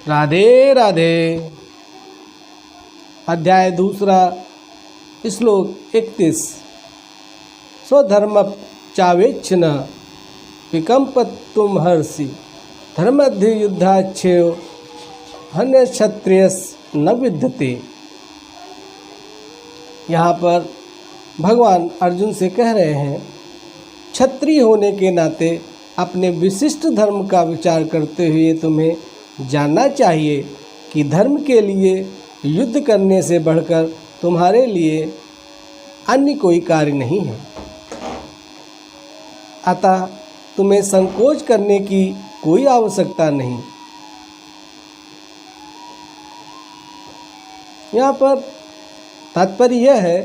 राधे राधे। अध्याय दूसरा, श्लोक 31। स्वधर्म चावेक्षण विकम्पत्तुम हर्षि धर्मध्य युद्धाच्छेयो हन्य क्षत्रियस न विद्यते। यहाँ पर भगवान अर्जुन से कह रहे हैं, क्षत्रिय होने के नाते अपने विशिष्ट धर्म का विचार करते हुए तुम्हें जानना चाहिए कि धर्म के लिए युद्ध करने से बढ़कर तुम्हारे लिए अन्य कोई कार्य नहीं है। अतः तुम्हें संकोच करने की कोई आवश्यकता नहीं। यहाँ पर तात्पर्य यह है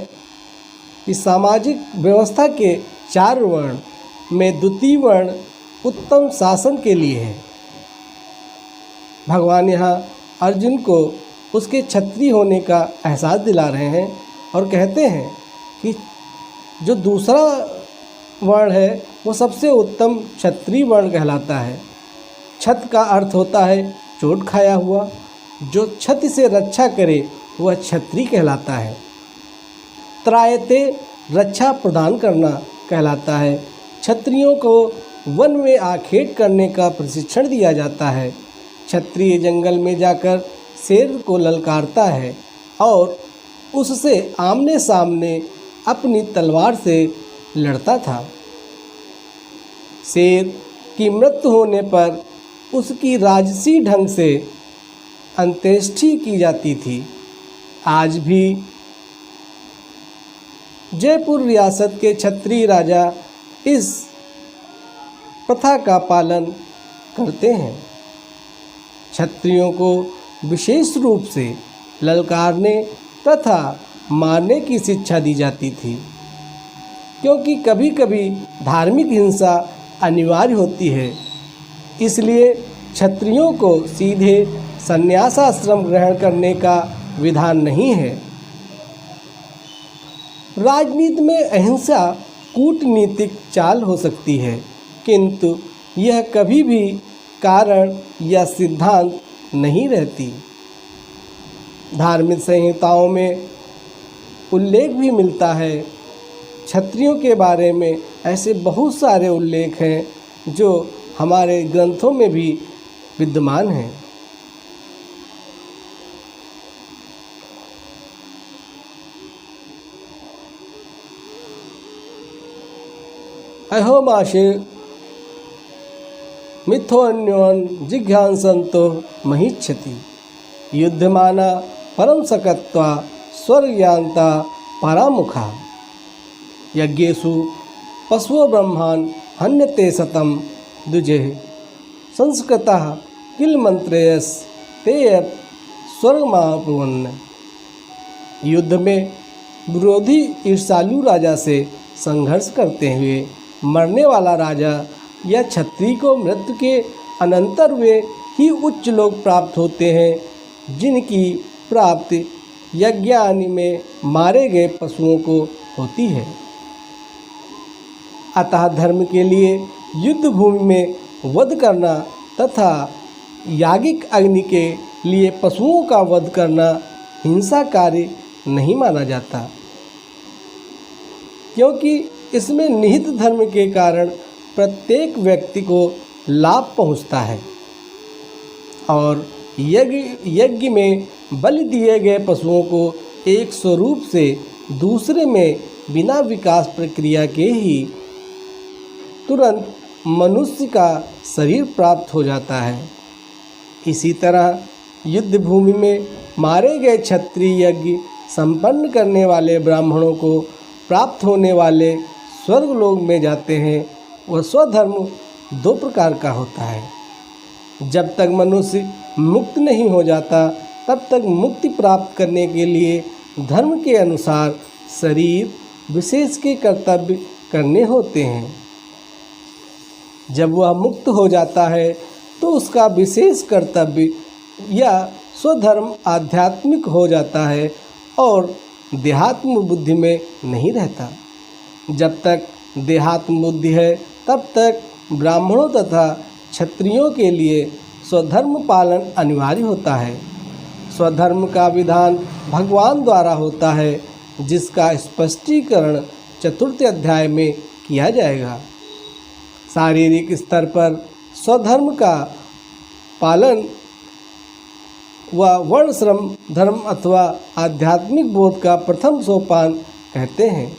कि सामाजिक व्यवस्था के 4 वर्ण में द्वितीय वर्ण उत्तम शासन के लिए है। भगवान यहाँ अर्जुन को उसके क्षत्रिय होने का एहसास दिला रहे हैं और कहते हैं कि जो दूसरा वर्ण है वो सबसे उत्तम क्षत्रिय वर्ण कहलाता है। छत का अर्थ होता है चोट खाया हुआ। जो क्षति से रक्षा करे वह क्षत्रिय कहलाता है। त्रायते रक्षा प्रदान करना कहलाता है। क्षत्रियों को वन में आखेट करने का प्रशिक्षण दिया जाता है। क्षत्रिय जंगल में जाकर शेर को ललकारता है और उससे आमने सामने अपनी तलवार से लड़ता था। शेर की मृत्यु होने पर उसकी राजसी ढंग से अंत्येष्टि की जाती थी। आज भी जयपुर रियासत के क्षत्रिय राजा इस प्रथा का पालन करते हैं। क्षत्रियों को विशेष रूप से ललकारने तथा मारने की शिक्षा दी जाती थी, क्योंकि कभी कभी धार्मिक हिंसा अनिवार्य होती है। इसलिए क्षत्रियों को सीधे संन्यासाश्रम ग्रहण करने का विधान नहीं है। राजनीति में अहिंसा कूटनीतिक चाल हो सकती है, किंतु यह कभी भी कारण या सिद्धांत नहीं रहती। धार्मिक संहिताओं में उल्लेख भी मिलता है। क्षत्रियों के बारे में ऐसे बहुत सारे उल्लेख हैं जो हमारे ग्रंथों में भी विद्यमान हैं। अहोमाशे मिथोन्योन जिज्ञासन्तो महिच्छति युद्धमाना परम सकत्वा स्वर्गयान्ता परामुखा यज्ञेषु पशवो ब्रह्मान् हन्यते शतं द्विजे संस्कृतः किल मंत्रेयस ते स्वर्गमापुवन्। युद्ध में विरोधी ईर्ष्यालु राजा से संघर्ष करते हुए मरने वाला राजा या क्षत्रिय को मृत्यु के अनंतर वे ही उच्च लोक प्राप्त होते हैं, जिनकी प्राप्ति यज्ञानि में मारे गए पशुओं को होती है। अतः धर्म के लिए युद्ध भूमि में वध करना तथा यागिक अग्नि के लिए पशुओं का वध करना हिंसा कार्य नहीं माना जाता, क्योंकि इसमें निहित धर्म के कारण प्रत्येक व्यक्ति को लाभ पहुंचता है और यज्ञ में बलि दिए गए पशुओं को एक स्वरूप से दूसरे में बिना विकास प्रक्रिया के ही तुरंत मनुष्य का शरीर प्राप्त हो जाता है। इसी तरह युद्ध भूमि में मारे गए क्षत्रिय यज्ञ संपन्न करने वाले ब्राह्मणों को प्राप्त होने वाले स्वर्गलोक में जाते हैं। वह स्वधर्म 2 प्रकार का होता है। जब तक मनुष्य मुक्त नहीं हो जाता तब तक मुक्ति प्राप्त करने के लिए धर्म के अनुसार शरीर विशेष के कर्तव्य करने होते हैं। जब वह मुक्त हो जाता है तो उसका विशेष कर्तव्य या स्वधर्म आध्यात्मिक हो जाता है और देहात्म बुद्धि में नहीं रहता। जब तक देहात्म बुद्धि है तब तक ब्राह्मणों तथा क्षत्रियों के लिए स्वधर्म पालन अनिवार्य होता है। स्वधर्म का विधान भगवान द्वारा होता है, जिसका स्पष्टीकरण चतुर्थ अध्याय में किया जाएगा। शारीरिक स्तर पर स्वधर्म का पालन व वर्णश्रम धर्म अथवा आध्यात्मिक बोध का प्रथम सोपान कहते हैं।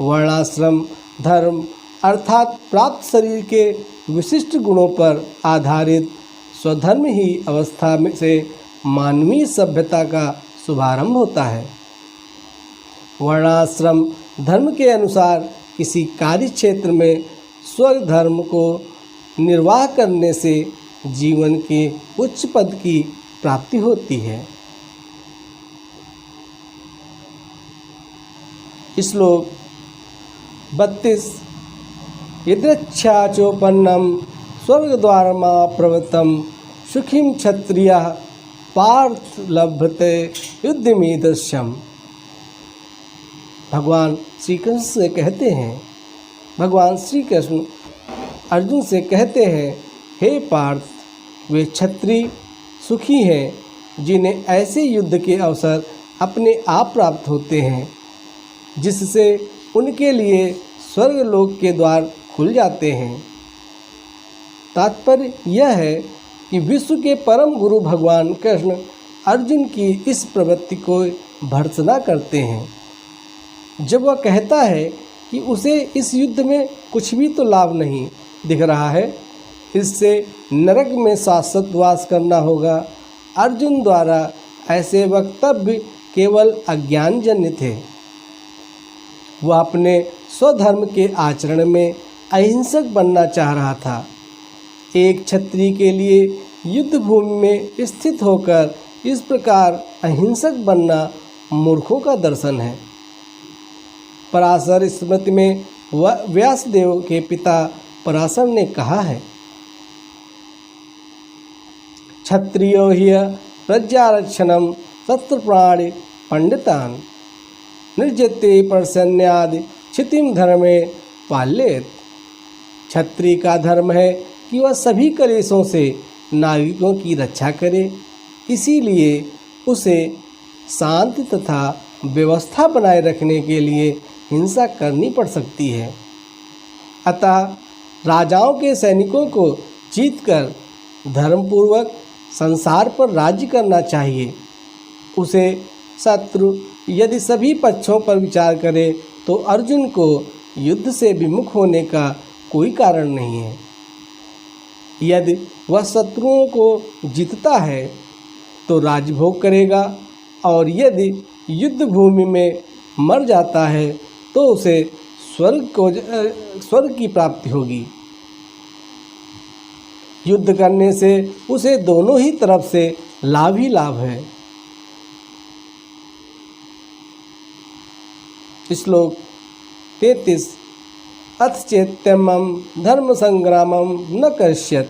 वर्णाश्रम धर्म अर्थात प्राप्त शरीर के विशिष्ट गुणों पर आधारित स्वधर्म ही अवस्था में से मानवीय सभ्यता का शुभारंभ होता है। वर्णाश्रम धर्म के अनुसार किसी कार्य क्षेत्र में स्वधर्म को निर्वाह करने से जीवन के उच्च पद की प्राप्ति होती है। श्लोक 32 यदृच्छाचोपन्नम स्वर्गद्वारमाप्रवृत्तं सुखीं क्षत्रियः पार्थ लभते युद्धमीदृश्यम्। भगवान श्री कृष्ण से कहते हैं, भगवान श्री कृष्ण अर्जुन से कहते हैं, हे पार्थ, वे क्षत्रिय सुखी हैं जिन्हें ऐसे युद्ध के अवसर अपने आप प्राप्त होते हैं जिससे उनके लिए स्वर्गलोक के द्वार खुल जाते हैं। तात्पर्य यह है कि विश्व के परम गुरु भगवान कृष्ण अर्जुन की इस प्रवृत्ति को भर्त्सना करते हैं। जब वह कहता है कि उसे इस युद्ध में कुछ भी तो लाभ नहीं दिख रहा है, इससे नरक में शाश्वत वास करना होगा, अर्जुन द्वारा ऐसे वक्तव्य केवल अज्ञानजन्य थे। वह अपने स्वधर्म के आचरण में अहिंसक बनना चाह रहा था। एक क्षत्रिय के लिए युद्ध भूमि में स्थित होकर इस प्रकार अहिंसक बनना मूर्खों का दर्शन है। पराशर स्मृति में व्यासदेव के पिता पराशर ने कहा है, क्षत्रियो ह्य प्रजारक्षणं शस्त्रप्राणि पंडितान् निर्जते पर्जन्यादि क्षितिम धर्मे पाल्येत। क्षत्रिय का धर्म है कि वह सभी कलेशों से नागरिकों की रक्षा करे, इसीलिए उसे शांति तथा व्यवस्था बनाए रखने के लिए हिंसा करनी पड़ सकती है। अतः राजाओं के सैनिकों को जीतकर धर्मपूर्वक संसार पर राज्य करना चाहिए। उसे शत्रु यदि सभी पक्षों पर विचार करे तो अर्जुन को युद्ध से विमुख होने का कोई कारण नहीं है। यदि वह शत्रुओं को जीतता है तो राजभोग करेगा, और यदि युद्ध भूमि में मर जाता है तो उसे स्वर्ग की प्राप्ति होगी। युद्ध करने से उसे दोनों ही तरफ से लाभ ही लाभ है। श्लोक 33 अथ चैत्यमं धर्म संग्रामं न करिष्यत्